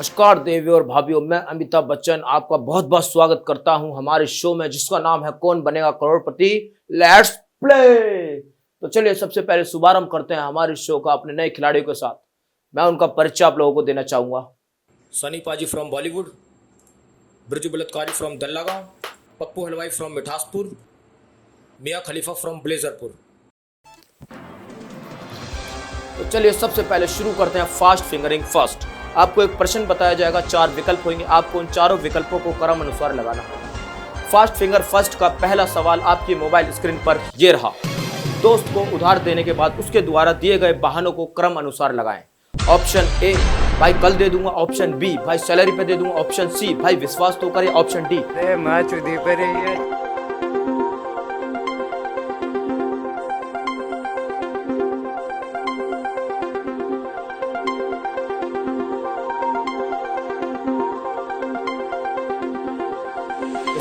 नमस्कार देवियों और भाभीियों, मैं अमिताभ बच्चन आपका बहुत बहुत स्वागत करता हूं हमारे शो में जिसका नाम है कौन बनेगा करोड़पति। Let's play. तो चलिए सबसे पहले शुभारंभ करते हैं हमारे शो का अपने नए खिलाड़ियों के साथ। मैं उनका परिचय आप लोगों को देना चाहूंगा। सनी पाजी फ्रॉम बॉलीवुड, ब्रजू बलात्कारी फ्रॉम दल्लागांव, पप्पू हलवाई फ्रॉम मिठासपुर, मियां खलीफा फ्रॉम ब्लेजरपुर। तो चलिए सबसे पहले शुरू करते हैं फास्ट फिंगरिंग फर्स्ट। आपको एक प्रश्न बताया जाएगा, 4 विकल्प होंगे, आपको उन चारों विकल्पों को क्रम अनुसार लगाना होगा। फास्ट फिंगर फर्स्ट का पहला सवाल आपकी मोबाइल स्क्रीन पर ये रहा। दोस्त को उधार देने के बाद उसके द्वारा दिए गए बहानों को क्रम अनुसार लगाएं। ऑप्शन ए, भाई कल दे दूंगा। ऑप्शन बी, भाई सैलरी पे दे दूंगा। ऑप्शन सी, भाई विश्वास तो करे। ऑप्शन डी,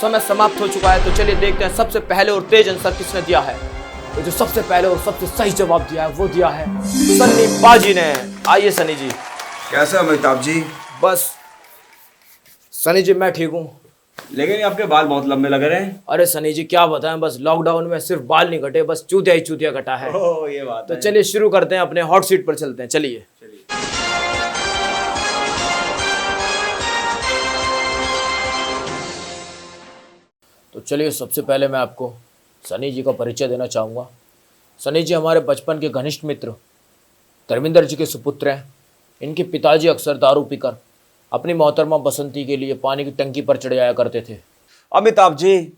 समय समाप्त हो चुका है। तो चलिए देखते हैं सबसे पहले और तेज आंसर किसने दिया है। तो जो सबसे पहले और सबसे सही जवाब दिया है वो दिया है सन्नी पाजी ने। आइए सनी जी। कैसे अमिताभ जी? बस सनी जी मैं ठीक हूँ, लेकिन आपके बाल बहुत लंबे लग रहे हैं। अरे सनी जी क्या बताएं, बस लॉकडाउन में सिर्फ बाल नहीं घटे, बस चूतिया ही चूतिया घटा है। ओह ये बात तो है। चलिए शुरू करते हैं, अपने हॉट सीट पर चलते हैं। चलिए तो चलिए सबसे पहले मैं आपको सनी जी का परिचय देना चाहूँगा। सनी जी हमारे बचपन के घनिष्ठ मित्र धर्मेंद्र जी के सुपुत्र हैं। इनके पिताजी अक्सर दारू पीकर अपनी मोहतरमा बसंती के लिए पानी की टंकी पर चढ़ जाया करते थे। अमिताभ जी,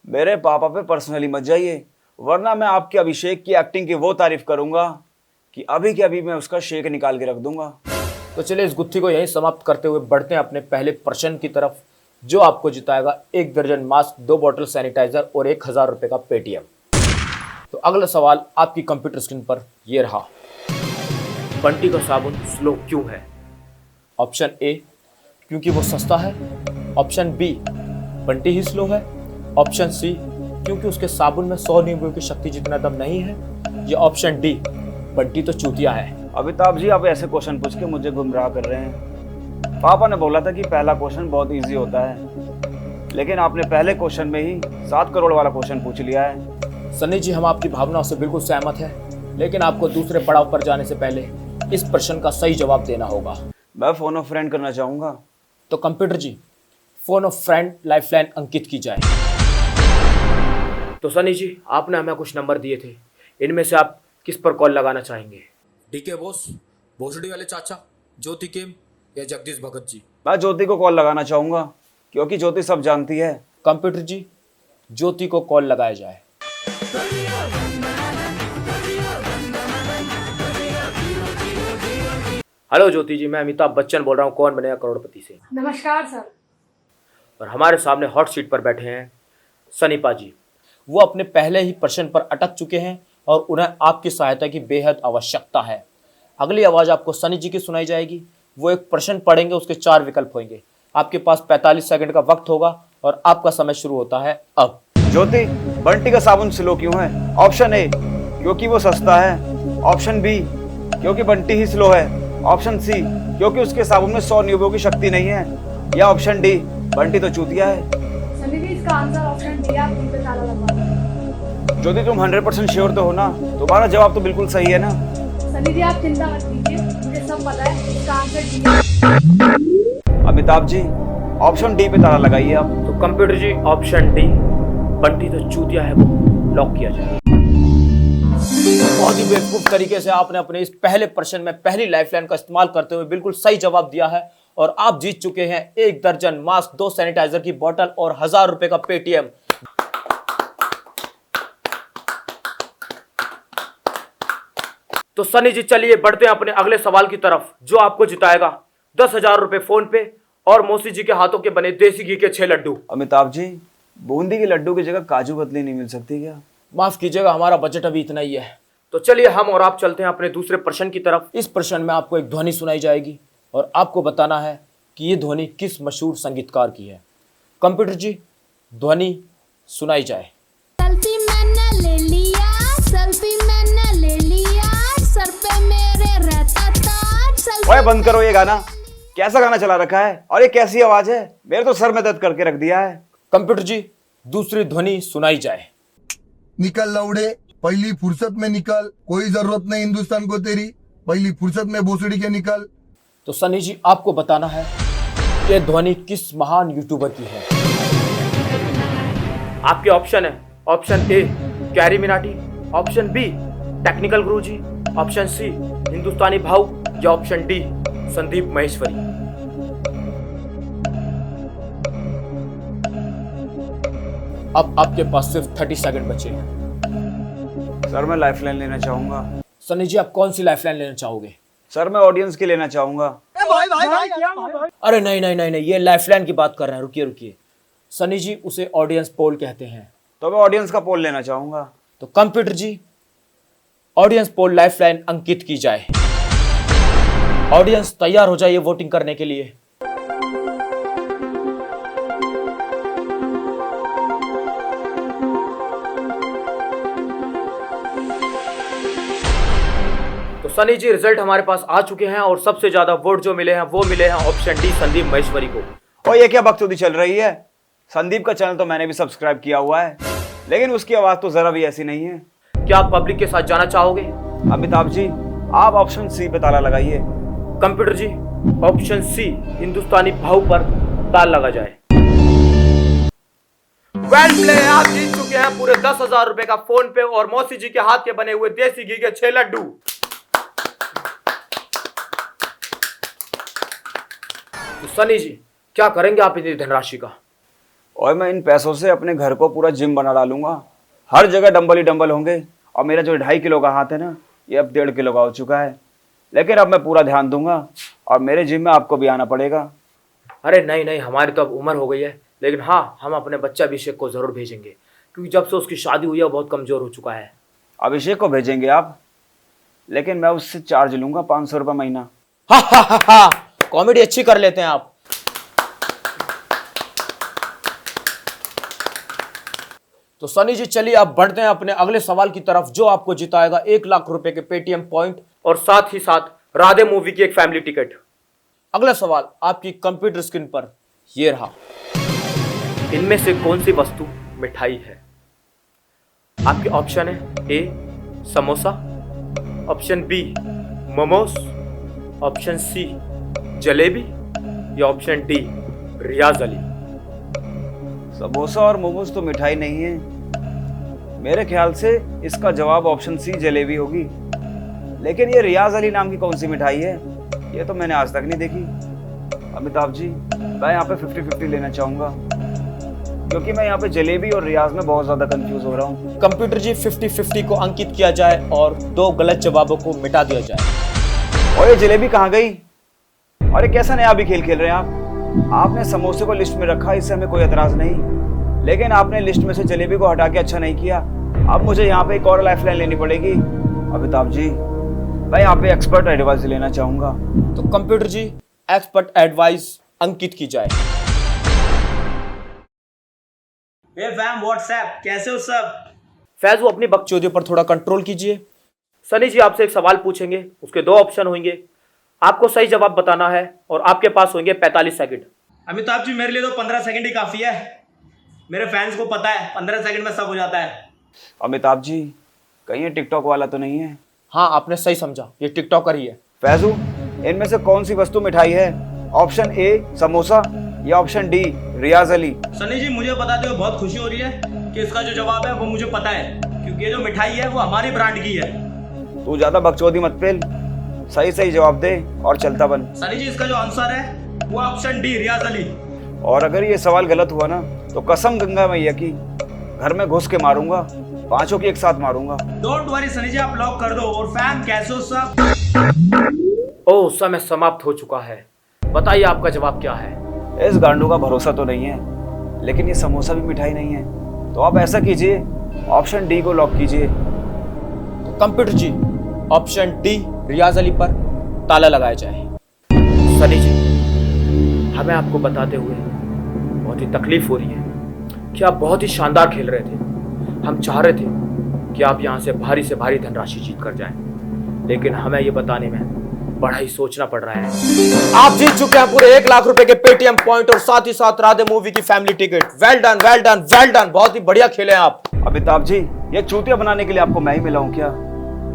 मेरे पापा पे पर्सनली मत जाइए, वरना मैं आपके अभिषेक की एक्टिंग की वो तारीफ करूंगा कि अभी के अभी मैं उसका शेक निकाल के रख दूंगा। तो चलिए इस गुत्थी को यहीं समाप्त करते हुए बढ़ते हैं अपने पहले प्रश्न की तरफ, जो आपको जिताएगा 1 दर्जन मास्क, 2 बॉटल सैनिटाइजर और 1000 रुपये का पेटीएम। तो अगला सवाल आपकी कंप्यूटर स्क्रीन पर ये रहा। बंटी का साबुन स्लो क्यों है? ऑप्शन ए, क्योंकि वो सस्ता है। ऑप्शन बी, बंटी ही स्लो है। ऑप्शन सी, क्योंकि उसके साबुन में 100 नींबू की शक्ति जितना दम नहीं है। या ऑप्शन डी, बंटी तो चूतिया है। अमिताभ जी, आप ऐसे क्वेश्चन पूछ के मुझे गुमराह कर रहे हैं। पापा ने बोला था कि पहला क्वेश्चन बहुत इजी होता है, लेकिन आपने पहले क्वेश्चन में ही 7 करोड़ वाला क्वेश्चन पूछ लिया है। सनी जी हम आपकी भावनाओं से बिल्कुल सहमत हैं, लेकिन आपको दूसरे पड़ाव पर जाने से पहले इस प्रश्न का सही जवाब देना होगा। मैं फोन ऑफ फ्रेंड करना चाहूँगा। तो computer ji, phone of friend lifeline अंकित की जाए। तो सनी जी आपने हमें कुछ नंबर दिए थे, इनमें से आप किस पर कॉल लगाना चाहेंगे? डीके बोस, भोसड़ी वाले चाचा, ज्योति केम या जगदीश भगत जी? मैं ज्योति को कॉल लगाना चाहूँगा, क्योंकि ज्योति सब जानती है। कंप्यूटर जी, ज्योति को कॉल लगाया जाए। हेलो ज्योति जी, मैं अमिताभ बच्चन बोल रहा हूँ कौन बनेगा करोड़पति से। नमस्कार सर। और हमारे सामने हॉट सीट पर बैठे हैं सनी पाजी। वो अपने पहले ही प्रश्न पर अटक चुके हैं और उन्हें आपकी सहायता की बेहद आवश्यकता है। अगली आवाज़ आपको सनी जी की सुनाई जाएगी। वो एक प्रश्न पढ़ेंगे, उसके 4 विकल्प होंगे। आपके पास 45 सेकंड का वक्त होगा और आपका समय शुरू होता है अब। ज्योति, बंटी का साबुन स्लो क्यों है? ऑप्शन ए, क्योंकि वो सस्ता है। ऑप्शन बी, क्योंकि बंटी ही स्लो है। ऑप्शन सी, क्योंकि उसके साबुन में 100 नींबू की शक्ति नहीं है। या ऑप्शन डी, बंटी तो चूतिया है। सनी जी इसका आंसर ऑप्शन डी, आप डी पे ताला लगवा दो। ज्योति, तुम 100% श्योर तो हो ना? तुम्हारा जवाब तो बिल्कुल सही है ना? सनी जी आप चिंता मत कीजिए, मुझे सब पता है, इसका आंसर डी है। अमिताभ जी, ऑप्शन डी पे ताला लगाइए आप। तो कंप्यूटर जी ऑप्शन डी, बंटी तो चूतिया है, वो लॉक किया जाए। बहुत ही बेवकूफ तरीके से आपने अपने इस पहले प्रश्न में पहली लाइफलाइन का इस्तेमाल करते हुए बिल्कुल सही जवाब दिया है और आप जीत चुके हैं 1 दर्जन मास्क, 2 सैनिटाइजर की बोतल और 1000 रुपए का पेटीएम। तो सनी जी चलिए बढ़ते हैं अपने अगले सवाल की तरफ, जो आपको जिताएगा 10,000 रुपए फोन पे और मौसी जी के हाथों के बने देसी घी के 6 लड्डू। अमिताभ जी, बूंदी के लड्डू की जगह काजू कतली नहीं मिल सकती क्या? माफ कीजिएगा, हमारा बजट अभी इतना ही है। तो चलिए हम और आप चलते हैं अपने दूसरे प्रश्न की तरफ। इस प्रश्न में आपको एक ध्वनि सुनाई जाएगी और आपको बताना है कि ये ध्वनि किस मशहूर संगीतकार की है। कंप्यूटर जी, ध्वनि सुनाई जाए। सेल्फी मैंने ले लिया, सेल्फी मैंने ले लिया, सर पे मेरे रहता ताज। ओए बंद करो ये गाना। कैसा गाना चला रखा है और ये कैसी आवाज है? मेरे तो सर में दर्द करके रख दिया है। कंप्यूटर जी दूसरी ध्वनि सुनाई जाए। निकल लौड़े, पहली फुर्सत में निकल, कोई जरूरत नहीं हिंदुस्तान को तेरी, पहली फुर्सत में भोसड़ी के निकल। तो सनी जी आपको बताना है कि ध्वनि किस महान यूट्यूबर की है। आपके ऑप्शन है, option A Carry Minati, option B Technical Guruji, option C Hindustani Bhau या ऑप्शन डी संदीप महेश्वरी। अब आपके पास सिर्फ 30 सेकंड बचे हैं। सर मैं लाइफलाइन लेना चाहूंगा। सनी जी आप कौन सी लाइफलाइन लेना चाहोगे? सर मैं ऑडियंस की लेना चाहूंगा। अरे नहीं नहीं नहीं नहीं, ये लाइफलाइन की बात कर रहे हैं। रुकिए रुकिए सनी जी, उसे ऑडियंस पोल कहते हैं। तो मैं ऑडियंस का पोल लेना चाहूंगा। तो कंप्यूटर जी ऑडियंस पोल लाइफलाइन अंकित की जाए। ऑडियंस तैयार हो जाइए वोटिंग करने के लिए। तो सनी जी रिजल्ट हमारे पास आ चुके हैं और सबसे ज्यादा वोट जो मिले हैं वो मिले हैं ऑप्शन डी संदीप महेश्वरी को। और ये क्या बकचोदी चल रही है? संदीप का चैनल तो मैंने भी सब्सक्राइब किया हुआ है, लेकिन उसकी आवाज तो जरा भी ऐसी नहीं है। क्या आप पब्लिक के साथ जाना चाहोगे? अमिताभ जी आप ऑप्शन सी पे ताला लगाइए। कंप्यूटर जी ऑप्शन सी हिंदुस्तानी भाव पर ताल लगा जाए। वेल प्ले, आप जीत चुके हैं पूरे 10,000 रुपए का फोन पे और मौसी जी के हाथ के बने हुए देसी घी के 6 लड्डू। तो सनी जी क्या करेंगे आप इतनी धनराशि का? और मैं इन पैसों से अपने घर को पूरा जिम बना डालूंगा। हर जगह डंबल ही डंबल होंगे और मेरा जो 2.5 किलो का हाथ है ना, ये अब 1.5 किलो का हो चुका है। लेकिन अब मैं पूरा ध्यान दूंगा और मेरे जिम में आपको भी आना पड़ेगा। अरे नहीं नहीं, हमारी तो अब उम्र हो गई है, लेकिन हाँ हम अपने बच्चा अभिषेक को जरूर भेजेंगे, क्योंकि जब से उसकी शादी हुई है वो बहुत कमजोर हो चुका है। अभिषेक को भेजेंगे आप, लेकिन मैं उससे चार्ज लूंगा 500 रुपये महीना। हा कॉमेडी अच्छी कर लेते हैं आप। तो सनी जी चलिए अब बढ़ते हैं अपने अगले सवाल की तरफ, जो आपको जिताएगा 1 लाख रुपए के पेटीएम पॉइंट और साथ ही साथ राधे मूवी की एक फैमिली टिकट। अगला सवाल आपकी कंप्यूटर स्क्रीन पर ये रहा। इनमें से कौन सी वस्तु मिठाई है? आपके ऑप्शन है A samosa, option B momos, option C jalebi या ऑप्शन डी रियाज अली। समोसा और मोमोज तो मिठाई नहीं है। मेरे ख्याल से इसका जवाब ऑप्शन सी जलेबी होगी। लेकिन ये रियाज अली नाम की कौन सी मिठाई है? ये तो मैंने आज तक नहीं देखी। अमिताभ जी मैं यहाँ पे 50-50 लेना चाहूंगा, क्योंकि मैं यहाँ पे जलेबी और रियाज में बहुत ज्यादा कंफ्यूज हो रहा हूँ। कंप्यूटर जी 50-50 को अंकित किया जाए और 2 गलत जवाबों को मिटा दिया जाए। और ये जलेबी कहाँ गई? और ये कैसा नया भी खेल खेल रहे हैं आप? आपने समोसे को लिस्ट में रखा, इससे हमें कोई एतराज नहीं, लेकिन आपने लिस्ट में से जलेबी को हटा के अच्छा नहीं किया। अब मुझे यहाँ पे एक और लाइफलाइन लेनी पड़ेगी। अमिताभ जी मैं यहाँ पे एक्सपर्ट एडवाइस लेना चाहूंगा। तो कंप्यूटर जी एक्सपर्ट एडवाइस अंकित की जाए। फैम व्हाट्सएप कैसे हो सब? फैजू अपनी बकचोदियों पर थोड़ा कंट्रोल कीजिए। सनी जी आपसे एक सवाल पूछेंगे, उसके 2 ऑप्शन होंगे, आपको सही जवाब बताना है और आपके पास होंगे 45 सेकंड। अमिताभ जी मेरे लिए तो 15 सेकंड ही काफी है। मेरे फैंस को पता है 15 सेकंड में सब हो जाता है। अमिताभ जी कहीं ये टिकटॉक वाला तो नहीं है? हाँ आपने सही समझा, ये टिकटॉकर ही है। फैजू इनमें से कौन सी वस्तु मिठाई है? ऑप्शन ए समोसा या ऑप्शन डी रियाज अली? सनी जी मुझे बताते हुए बहुत खुशी हो रही है कि इसका जो जवाब है वो मुझे पता है, क्योंकि ये जो मिठाई है वो हमारी ब्रांड की है। तू ज्यादा बकचोदी मत पेल, सही सही जवाब दे और चलता बन। सनी जी इसका जो आंसर है वो ऑप्शन डी रियाज अली। और अगर ये सवाल गलत हुआ ना तो कसम गंगा मैया की घर में घुस के मारूंगा, 5 की एक साथ मारूंगा। डोंट वरी सनी जी आप लॉक कर दो। और फैम कैसे हो सब? ओह समय समाप्त हो चुका है, बताइए आपका जवाब क्या है? इस गांडू का भरोसा तो नहीं है, लेकिन ये समोसा भी मिठाई नहीं है, तो आप ऐसा कीजिए ऑप्शन डी को लॉक कीजिए। तो कंप्यूटर जी ऑप्शन डी रियाज अली पर ताला लगाया जाए। सनी जी हमें आपको बताते हुए बहुत ही तकलीफ हो रही है कि आप बहुत ही शानदार खेल रहे थे। हम चाह रहे थे कि आप यहाँ से भारी धनराशि जीत कर जाएं, लेकिन हमें ये बताने में बड़ा ही सोचना पड़ रहा है। आप जीत चुके हैं पूरे 1 लाख रुपए के पेटीएम पॉइंट और साथ ही साथ राधे मूवी की family ticket. Well done, well done, well done, बहुत ही बढ़िया खेले आप। अमिताभ जी, ये चूतिया बनाने के लिए आपको मैं ही मिला हूं क्या?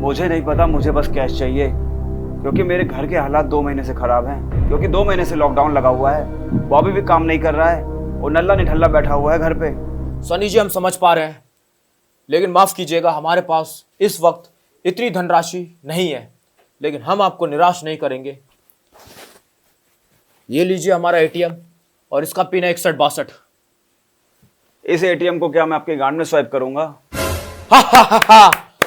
मुझे नहीं पता, मुझे बस कैश चाहिए, क्योंकि मेरे घर के हालात 2 महीने से खराब हैं, क्योंकि 2 महीने से लॉकडाउन लगा हुआ है। बॉबी भी काम नहीं कर रहा है और नल्ला निठल्ला बैठा हुआ है घर पे। सनी जी, हम समझ पा रहे हैं, लेकिन माफ कीजिएगा, हमारे पास इस वक्त इतनी धनराशि नहीं है, लेकिन हम आपको निराश नहीं करेंगे। ये लीजिए हमारा एटीएम और इसका पिन है 6162। इस एटीएम को क्या मैं आपके गांड में स्वाइप करूंगा?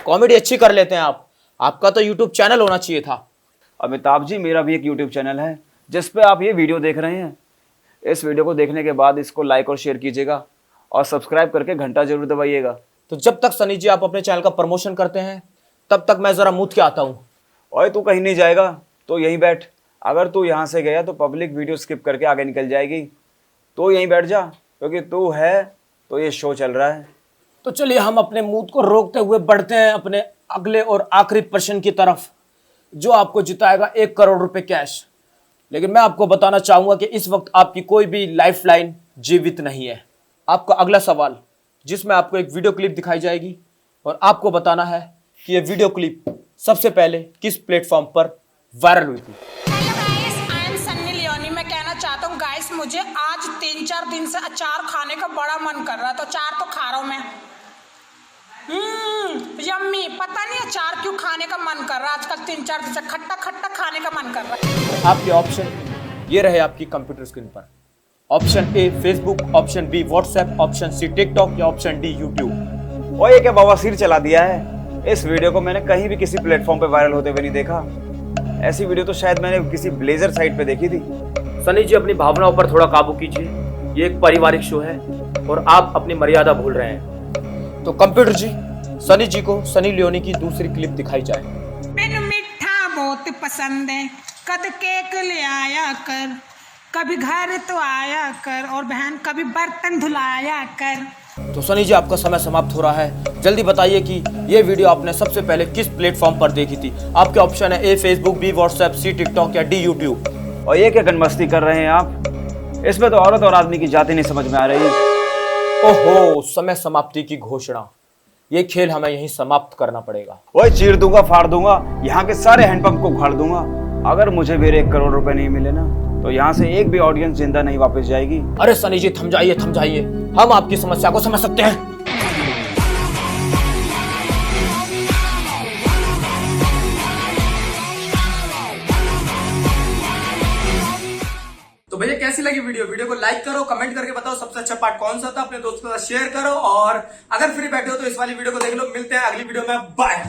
कॉमेडी अच्छी कर लेते हैं आप। आपका तो यूट्यूब चैनल होना चाहिए था। अमिताभ जी, मेरा भी एक यूट्यूब चैनल है जिस पे आप ये वीडियो देख रहे हैं। इस वीडियो को देखने के बाद इसको लाइक और शेयर कीजिएगा और सब्सक्राइब करके घंटा जरूर दबाइएगा। तो जब तक सनी जी आप अपने चैनल का प्रमोशन करते हैं, तब तक मैं जरा मूत के आता हूँ। ओए, तू कहीं नहीं जाएगा तो यहीं बैठ। अगर तू यहाँ से गया तो पब्लिक वीडियो स्किप करके आगे निकल जाएगी। तो यहीं बैठ जा, क्योंकि तू है तो ये शो चल रहा है। तो चलिए हम अपने मूड को रोकते हुए बढ़ते हैं अपने अगले और आखिरी प्रश्न की तरफ, जो आपको जिताएगा 1 करोड़ रुपए कैश। लेकिन मैं आपको बताना चाहूंगा कि इस वक्त आपकी कोई भी लाइफलाइन जीवित नहीं है। आपका अगला सवाल, जिसमें आपको एक वीडियो क्लिप दिखाई जाएगी और आपको बताना है कि ये वीडियो क्लिप सबसे पहले किस प्लेटफॉर्म पर वायरल हुई थी। Hello guys, I am Sunny Leone. मैं कहना चाहता हूँ गाइस, मुझे आज 3-4 दिन से अचार खाने का बड़ा मन कर रहा था। तो अचार तो खा रहा हूँ मैं। यम्मी। पता नहीं अचार क्यों खाने का मन कर रहा है आजकल। 3-4 दिन से खट्टा खट्टा खाने का मन कर रहा है। आपके ऑप्शन ये रहे आपकी कंप्यूटर स्क्रीन पर। Option A Facebook, option B WhatsApp, option C TikTok या ऑप्शन डी यूट्यूब। और ये क्या बवासीर चला दिया है? इस वीडियो को मैंने कहीं भी किसी प्लेटफॉर्म पे वायरल होते हुए नहीं देखा। ऐसी वीडियो तो शायद मैंने किसी ब्लेजर साइट पे देखी थी। सनी जी, अपनी भावनाओं पर थोड़ा काबू कीजिए। ये एक पारिवारिक शो है और आप अपनी मर्यादा भूल रहे हैं। तो कंप्यूटर जी, सनी जी को सनी लियोनी की दूसरी क्लिप दिखाई जाए। मैंने मीठा बहुत पसंद है, कद केक ले आया कर, कभी घर तो आया कर, और बहन कभी बर्तन धुलाया कर। तो सनी जी, आपका समय समाप्त हो रहा है। जल्दी बताइए कि ये वीडियो आपने सबसे पहले किस प्लेटफॉर्म पर देखी थी। आपके ऑप्शन है A Facebook, B WhatsApp, C TikTok या डी यूट्यूब। और ये क्या गनमस्ती कर रहे हैं आप? इसमें तो औरत और आदमी की जाति नहीं समझ में आ रही। ओहो, समय समाप्ति की घोषणा। ये खेल हमें यहीं समाप्त करना पड़ेगा। ओए, चीर दूंगा, फाड़ दूंगा, यहाँ के सारे हैंडपंप को उखाड़ दूंगा। अगर मुझे मेरे 1 करोड़ रुपए नहीं मिले ना, तो यहाँ से एक भी ऑडियंस जिंदा नहीं वापस जाएगी। अरे सनी जी, थम जाइए, थम जाइए। हम आपकी समस्या को समझ सकते हैं। तो भैया कैसी लगी वीडियो को लाइक करो, कमेंट करके बताओ सबसे अच्छा पार्ट कौन सा था, अपने दोस्तों के साथ शेयर करो, और अगर फ्री बैठे हो तो इस वाली वीडियो को देख लो। मिलते हैं अगली वीडियो में, बाय।